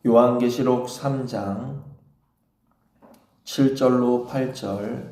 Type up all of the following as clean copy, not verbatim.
요한계시록 3장 7절로 8절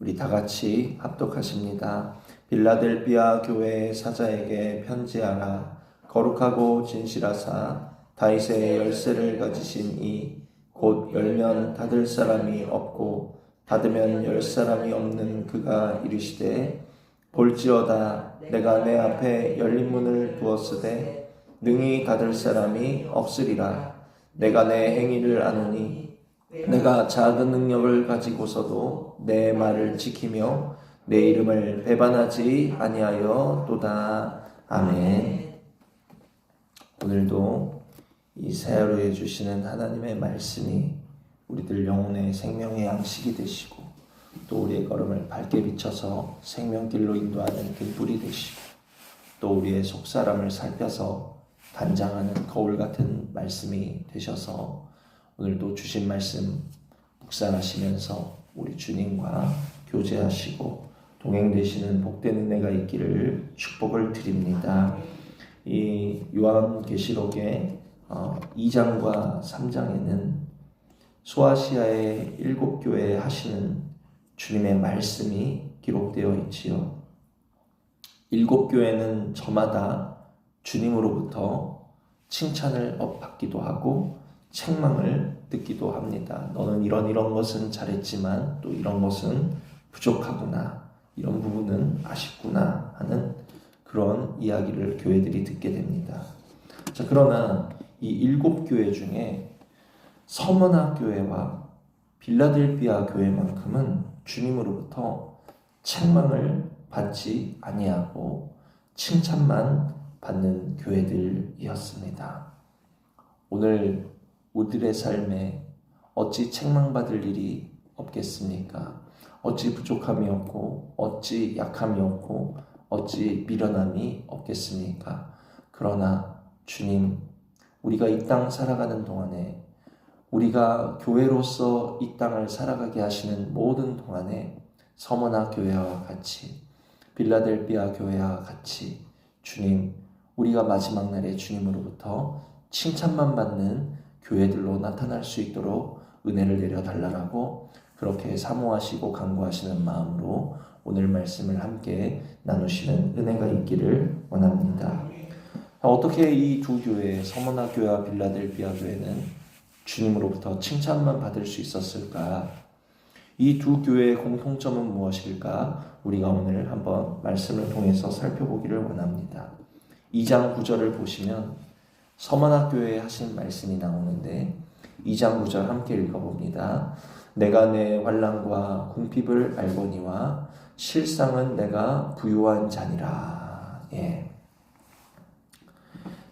우리 다 같이 합독하십니다. 빌라델비아 교회의 사자에게 편지하라. 거룩하고 진실하사 다윗의 열쇠를 가지신 이 곧 열면 닫을 사람이 없고 닫으면 열 사람이 없는 그가 이르시되 볼지어다 내가 내 앞에 열린 문을 두었으되 능히 닫을 사람이 없으리라. 내가 내 행위를 아노니 내가 작은 능력을 가지고서도 내 말을 지키며 내 이름을 배반하지 아니하였도다. 아멘. 오늘도 이 새하루에 주시는 하나님의 말씀이 우리들 영혼의 생명의 양식이 되시고 또 우리의 걸음을 밝게 비춰서 생명길로 인도하는 등불이 되시고 또 우리의 속사람을 살펴서 단장하는 거울 같은 말씀이 되셔서 오늘도 주신 말씀 묵상하시면서 우리 주님과 교제하시고 동행되시는 복된 은혜가 있기를 축복을 드립니다. 이 요한계시록의 2장과 3장에는 소아시아의 7교회에 하시는 주님의 말씀이 기록되어 있지요. 7교회는 저마다 주님으로부터 칭찬을 받기도 하고 책망을 듣기도 합니다. 너는 이런 것은 잘했지만 또 이런 것은 부족하구나, 이런 부분은 아쉽구나 하는 그런 이야기를 교회들이 듣게 됩니다. 자, 그러나 이 7교회 중에 서머나 교회와 빌라델비아 교회만큼은 주님으로부터 책망을 받지 아니하고 칭찬만 받는 교회들이었습니다. 오늘 우리들의 삶에 어찌 책망받을 일이 없겠습니까? 어찌 부족함이 없고 어찌 약함이 없고 어찌 미련함이 없겠습니까? 그러나 주님, 우리가 이 땅 살아가는 동안에 우리가 교회로서 이 땅을 살아가게 하시는 모든 동안에 서머나 교회와 같이 빌라델비아 교회와 같이 주님, 우리가 마지막 날에 주님으로부터 칭찬만 받는 교회들로 나타날 수 있도록 은혜를 내려달라고 그렇게 사모하시고 간구하시는 마음으로 오늘 말씀을 함께 나누시는 은혜가 있기를 원합니다. 어떻게 이 두 교회, 서머나 교회와 빌라델비아 교회는 주님으로부터 칭찬만 받을 수 있었을까? 이 두 교회의 공통점은 무엇일까? 우리가 오늘 한번 말씀을 통해서 살펴보기를 원합니다. 2장 9절을 보시면 서머나 교회에 하신 말씀이 나오는데 2장 9절 함께 읽어봅니다. 내가 내 환난과 궁핍을 알거니와 실상은 내가 부유한 자니라.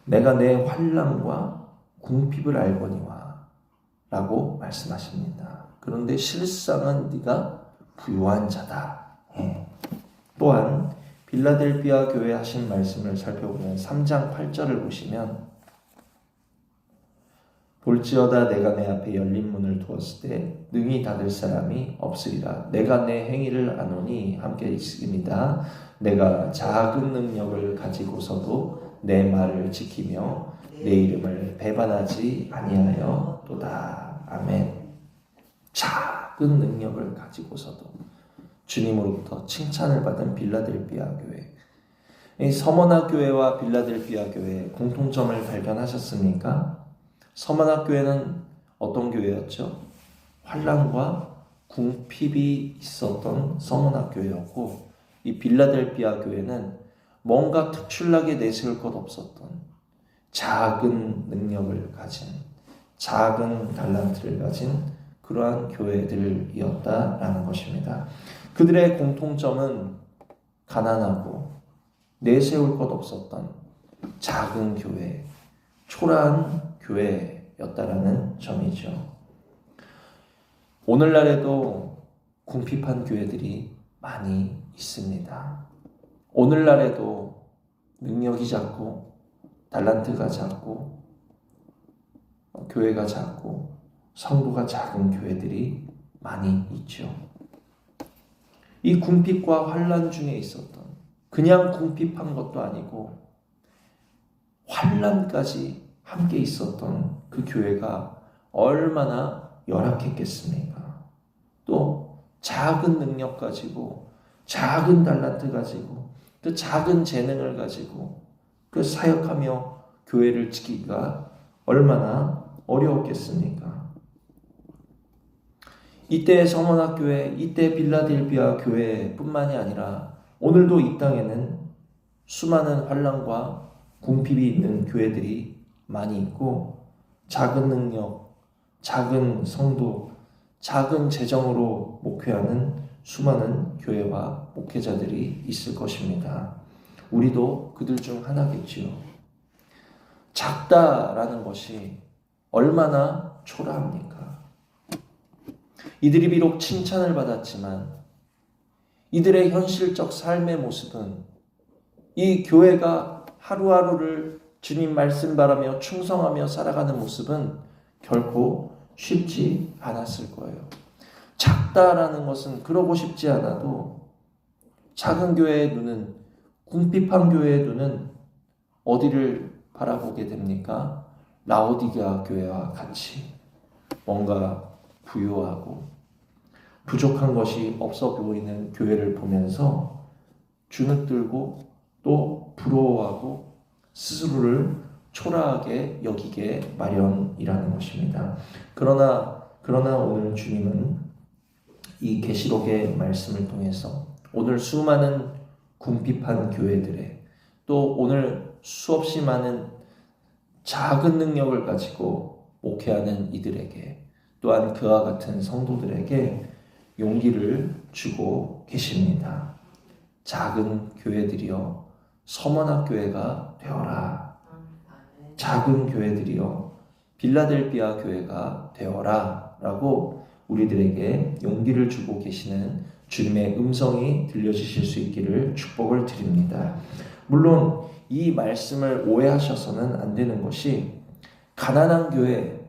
내가 내 환난과 궁핍을 알거니와 라고 말씀하십니다. 그런데 실상은 네가 부유한 자다. 또한 빌라델비아 교회에 하신 말씀을 살펴보면 3장 8절을 보시면 볼지어다 내가 내 앞에 열린 문을 두었을 때 능히 닫을 사람이 없으리라. 내가 내 행위를 아노니 함께 읽습니다. 내가 작은 능력을 가지고서도 내 말을 지키며 내 이름을 배반하지 아니하여도다. 아멘. 작은 능력을 가지고서도 주님으로부터 칭찬을 받은 빌라델비아 교회. 이 서머나 교회와 빌라델비아 교회의 공통점을 발견하셨습니까? 서머나 교회는 어떤 교회였죠? 환난과 궁핍이 있었던 서머나 교회였고, 이 빌라델비아 교회는 뭔가 특출나게 내세울 것 없었던 작은 능력을 가진, 작은 달란트를 가진 그러한 교회들이었다라는 것입니다. 그들의 공통점은 가난하고 내세울 것 없었던 작은 교회, 초라한 교회였다라는 점이죠. 오늘날에도 궁핍한 교회들이 많이 있습니다. 오늘날에도 능력이 작고 달란트가 작고 교회가 작고 성도가 작은 교회들이 많이 있죠. 이 궁핍과 환난 중에 있었던, 그냥 궁핍한 것도 아니고 환난까지 함께 있었던 그 교회가 얼마나 열악했겠습니까? 또 작은 능력 가지고, 작은 달란트 가지고, 그 작은 재능을 가지고 그 사역하며 교회를 지키기가 얼마나 어려웠겠습니까? 이때 서머나교회, 이때 빌라델비아 교회뿐만이 아니라 오늘도 이 땅에는 수많은 환난과 궁핍이 있는 교회들이 많이 있고, 작은 능력, 작은 성도, 작은 재정으로 목회하는 수많은 교회와 목회자들이 있을 것입니다. 우리도 그들 중 하나겠지요. 작다라는 것이 얼마나 초라합니까? 이들이 비록 칭찬을 받았지만 이들의 현실적 삶의 모습은 이 교회가 하루하루를 주님 말씀 바라며 충성하며 살아가는 모습은 결코 쉽지 않았을 거예요. 작다라는 것은 그러고 싶지 않아도 작은 교회의 눈은, 궁핍한 교회의 눈은 어디를 바라보게 됩니까? 라오디게아 교회와 같이 뭔가 부유하고 부족한 것이 없어 보이는 교회를 보면서 주눅들고 또 부러워하고 스스로를 초라하게 여기게 마련이라는 것입니다. 그러나 오늘 주님은 이 계시록의 말씀을 통해서 오늘 수많은 궁핍한 교회들의, 또 오늘 수없이 많은 작은 능력을 가지고 목회하는 이들에게, 또한 그와 같은 성도들에게 용기를 주고 계십니다. 작은 교회들이여 서머나 교회가 되어라. 작은 교회들이여 빌라델비아 교회가 되어라 라고 우리들에게 용기를 주고 계시는 주님의 음성이 들려주실 수 있기를 축복을 드립니다. 물론 이 말씀을 오해하셔서는 안 되는 것이, 가난한 교회,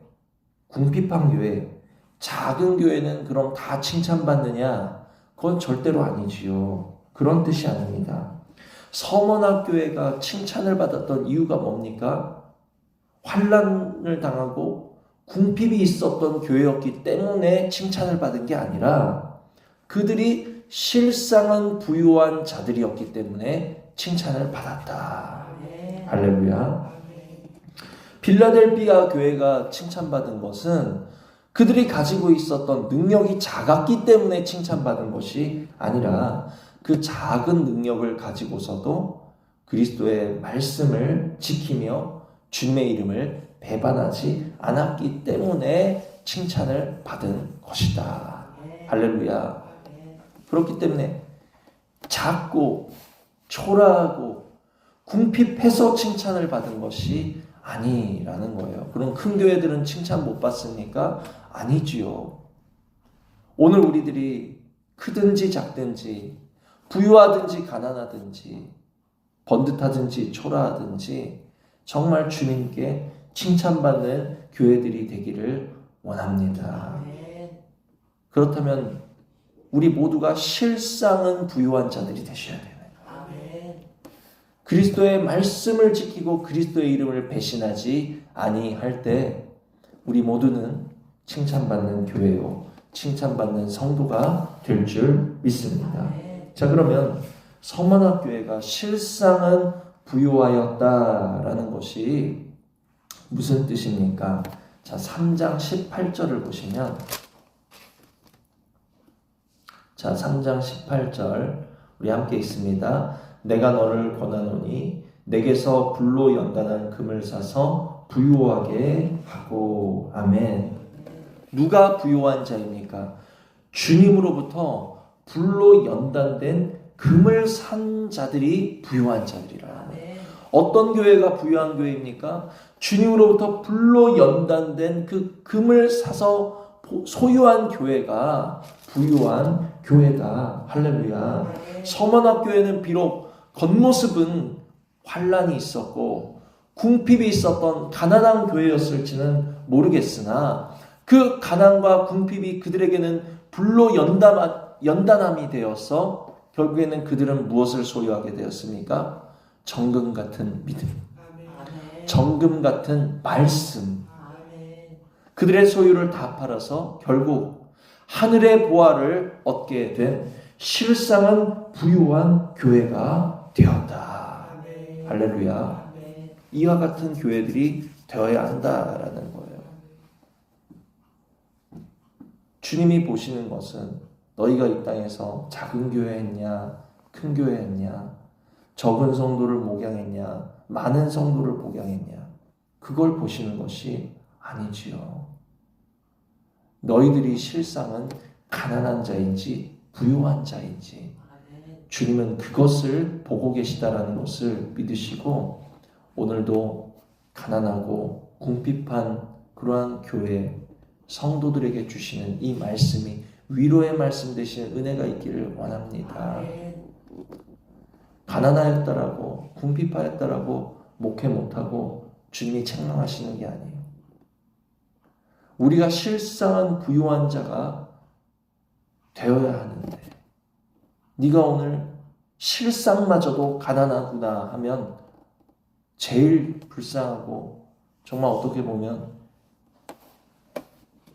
궁핍한 교회, 작은 교회는 그럼 다 칭찬받느냐? 그건 절대로 아니지요. 그런 뜻이 아닙니다. 서머나 교회가 칭찬을 받았던 이유가 뭡니까? 환난을 당하고 궁핍이 있었던 교회였기 때문에 칭찬을 받은 게 아니라 그들이 실상은 부유한 자들이었기 때문에 칭찬을 받았다. 할렐루야. 빌라델비아 교회가 칭찬받은 것은 그들이 가지고 있었던 능력이 작았기 때문에 칭찬받은 것이 아니라 그 작은 능력을 가지고서도 그리스도의 말씀을 지키며 주님의 이름을 배반하지 않았기 때문에 칭찬을 받은 것이다. 할렐루야. 그렇기 때문에 작고 초라하고 궁핍해서 칭찬을 받은 것이 아니라는 거예요. 그럼 큰 교회들은 칭찬 못 받습니까? 아니지요. 오늘 우리들이 크든지 작든지 부유하든지 가난하든지 번듯하든지 초라하든지 정말 주님께 칭찬받는 교회들이 되기를 원합니다. 그렇다면 우리 모두가 실상은 부유한 자들이 되셔야 돼요. 그리스도의 말씀을 지키고 그리스도의 이름을 배신하지 아니할 때 우리 모두는 칭찬받는 교회요, 칭찬받는 성도가 될 줄 믿습니다. 자, 그러면 서머나 교회가 실상은 부유하였다라는 것이 무슨 뜻입니까? 자, 3장 18절을 보시면, 자, 3장 18절 우리 함께 있습니다. 내가 너를 권하노니 내게서 불로 연단한 금을 사서 부유하게 하고. 아멘. 누가 부유한 자입니까? 주님으로부터 불로 연단된 금을 산 자들이 부유한 자들이라. 어떤 교회가 부유한 교회입니까? 주님으로부터 불로 연단된 그 금을 사서 소유한 교회가 부유한 교회다. 할렐루야. 서머나 교회는 비록 겉모습은 환난이 있었고 궁핍이 있었던 가난한 교회였을지는 모르겠으나 그 가난과 궁핍이 그들에게는 불로 연단함이 되어서 결국에는 그들은 무엇을 소유하게 되었습니까? 정금 같은 믿음. 정금 같은 말씀, 그들의 소유를 다 팔아서 결국 하늘의 보화를 얻게 된 실상은 부유한 교회가 되었다. 할렐루야. 이와 같은 교회들이 되어야 한다라는 거예요. 주님이 보시는 것은 너희가 이 땅에서 작은 교회 했냐, 큰 교회 했냐, 적은 성도를 목양했냐, 많은 성도를 목양했냐, 그걸 보시는 것이 아니지요. 너희들이 실상은 가난한 자인지 부유한 자인지 주님은 그것을 보고 계시다라는 것을 믿으시고, 오늘도 가난하고 궁핍한 그러한 교회 성도들에게 주시는 이 말씀이 위로의 말씀 되시는 은혜가 있기를 원합니다. 가난하였다라고 궁핍하였다라고 목회 못하고 주님이 책망하시는 게 아니에요. 우리가 실상은 부유한 자가 되어야 하는데 네가 오늘 실상마저도 가난하구나 하면 제일 불쌍하고 정말 어떻게 보면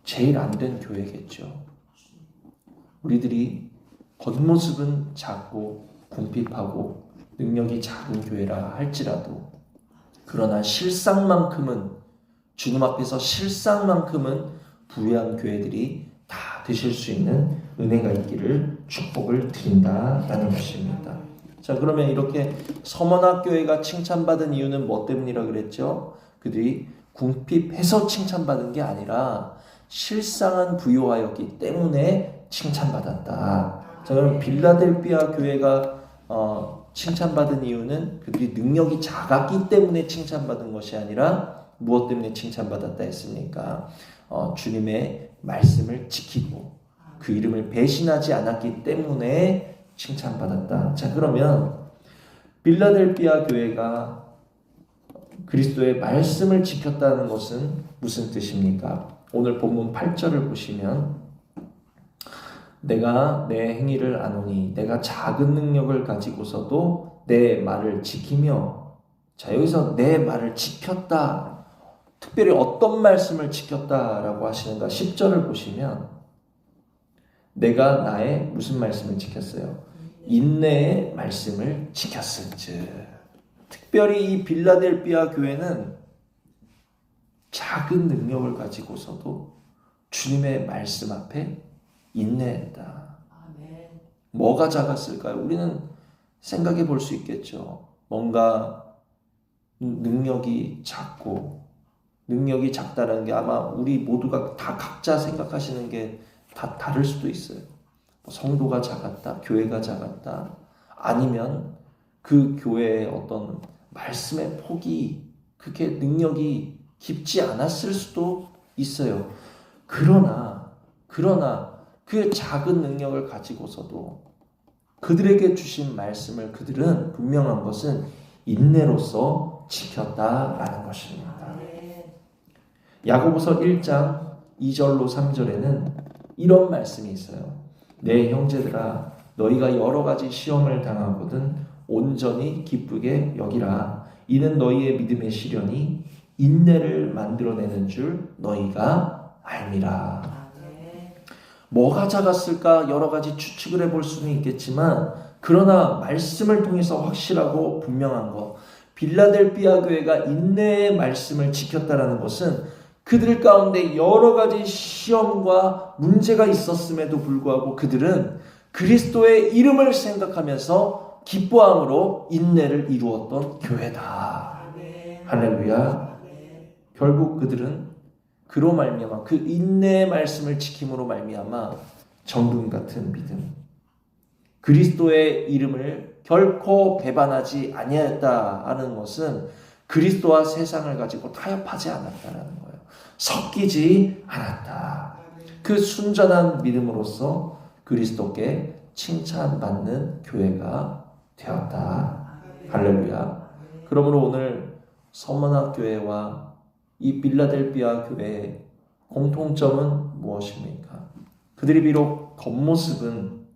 제일 안 된 교회겠죠. 우리들이 겉모습은 작고 궁핍하고 능력이 작은 교회라 할지라도 그러나 실상만큼은 주님 앞에서 실상만큼은 부유한 교회들이 다 되실 수 있는 은혜가 있기를 축복을 드린다라는 것입니다. 자, 그러면 이렇게 서머나교회가 칭찬받은 이유는 뭐 때문이라 그랬죠? 그들이 궁핍해서 칭찬받은 게 아니라 실상은 부유하였기 때문에 칭찬받았다. 자, 그럼 빌라델비아 교회가 칭찬받은 이유는 그들이 능력이 작았기 때문에 칭찬받은 것이 아니라 무엇 때문에 칭찬받았다 했습니까? 주님의 말씀을 지키고 그 이름을 배신하지 않았기 때문에 칭찬받았다. 자, 그러면 빌라델비아 교회가 그리스도의 말씀을 지켰다는 것은 무슨 뜻입니까? 오늘 본문 8절을 보시면 내가 내 행위를 아노니 내가 작은 능력을 가지고서도 내 말을 지키며, 자, 여기서 내 말을 지켰다. 특별히 어떤 말씀을 지켰다라고 하시는가? 10절을 보시면 내가 나의 무슨 말씀을 지켰어요? 인내의 말씀을 지켰을즉. 특별히 이 빌라델비아 교회는 작은 능력을 가지고서도 주님의 말씀 앞에 인내했다. 뭐가 작았을까요? 우리는 생각해 볼 수 있겠죠. 뭔가 능력이 작고, 능력이 작다는 게 아마 우리 모두가 다 각자 생각하시는 게 다 다를 수도 있어요. 성도가 작았다, 교회가 작았다, 아니면 그 교회의 어떤 말씀의 폭이 그렇게 능력이 깊지 않았을 수도 있어요. 그러나 그 작은 능력을 가지고서도 그들에게 주신 말씀을 그들은 분명한 것은 인내로서 지켰다라는 것입니다. 야고보서 1장 2절로 3절에는 이런 말씀이 있어요. 내 형제들아, 너희가 여러 가지 시험을 당하거든 온전히 기쁘게 여기라. 이는 너희의 믿음의 시련이 인내를 만들어내는 줄 너희가 알미라. 뭐가 작았을까? 여러 가지 추측을 해볼 수는 있겠지만, 그러나 말씀을 통해서 확실하고 분명한 것, 빌라델비아 교회가 인내의 말씀을 지켰다라는 것은 그들 가운데 여러 가지 시험과 문제가 있었음에도 불구하고 그들은 그리스도의 이름을 생각하면서 기뻐함으로 인내를 이루었던 교회다. 할렐루야. 결국 그들은 그로 말미암아 그 인내의 말씀을 지킴으로 말미암아 정금 같은 믿음, 그리스도의 이름을 결코 배반하지 아니하였다 하는 것은 그리스도와 세상을 가지고 타협하지 않았다라는 거예요. 섞이지 않았다. 그 순전한 믿음으로써 그리스도께 칭찬받는 교회가 되었다. 할렐루야. 그러므로 오늘 서머나 교회와 이 빌라델비아 교회의 공통점은 무엇입니까? 그들이 비록 겉모습은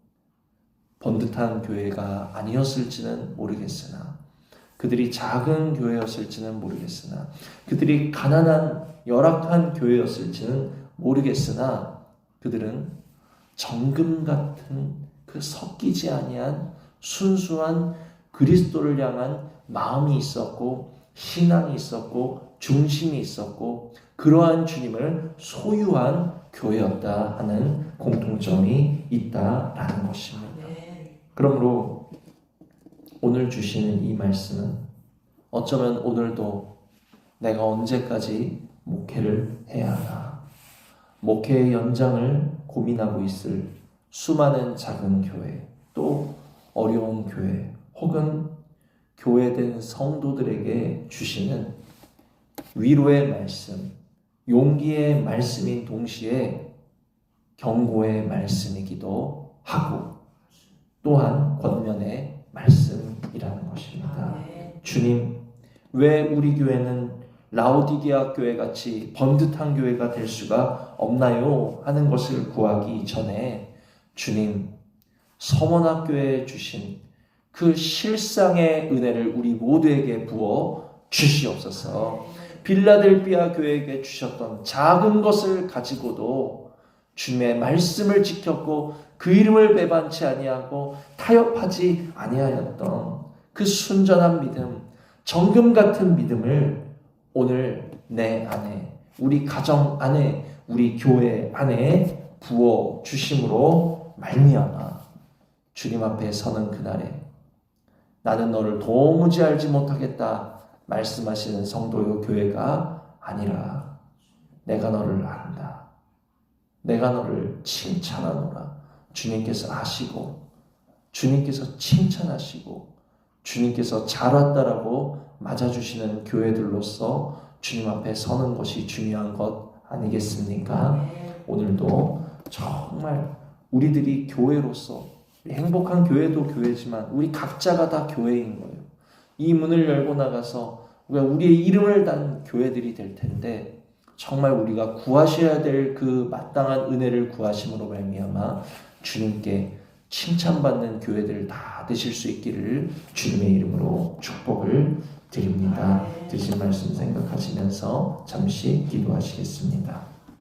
번듯한 교회가 아니었을지는 모르겠으나 그들이 작은 교회였을지는 모르겠으나, 그들이 가난한 열악한 교회였을지는 모르겠으나, 그들은 정금 같은 그 섞이지 아니한 순수한 그리스도를 향한 마음이 있었고, 신앙이 있었고, 중심이 있었고, 그러한 주님을 소유한 교회였다 하는 공통점이 있다라는 것입니다. 그러므로 오늘 주시는 이 말씀은 어쩌면 오늘도 내가 언제까지 목회를 해야 하나, 목회의 연장을 고민하고 있을 수많은 작은 교회, 또 어려운 교회, 혹은 교회된 성도들에게 주시는 위로의 말씀, 용기의 말씀인 동시에 경고의 말씀이기도 하고, 또한 권면의 말씀이라는 것입니다. 주님, 왜 우리 교회는 라오디게아 교회 같이 번듯한 교회가 될 수가 없나요? 하는 것을 구하기 전에 주님, 서원학교에 주신 그 실상의 은혜를 우리 모두에게 부어 주시옵소서. 빌라델비아 교회에게 주셨던 작은 것을 가지고도 주님의 말씀을 지켰고 그 이름을 배반치 아니하고 타협하지 아니하였던 그 순전한 믿음, 정금 같은 믿음을 오늘 내 안에, 우리 가정 안에, 우리 교회 안에 부어 주심으로 말미암아 주님 앞에 서는 그날에 나는 너를 도무지 알지 못하겠다 말씀하시는 성도요 교회가 아니라 내가 너를 안다, 내가 너를 칭찬하노라 주님께서 아시고, 주님께서 칭찬하시고, 주님께서 잘 왔다라고 맞아주시는 교회들로서 주님 앞에 서는 것이 중요한 것 아니겠습니까? 오늘도 정말 우리들이 교회로서, 행복한 교회도 교회지만 우리 각자가 다 교회인 거예요. 이 문을 열고 나가서 우리의 이름을 단 교회들이 될 텐데, 정말 우리가 구하셔야 될 그 마땅한 은혜를 구하심으로 말미암아 주님께 칭찬받는 교회들 다 되실 수 있기를 주님의 이름으로 축복을 드립니다. 드신 말씀 생각하시면서 잠시 기도하시겠습니다.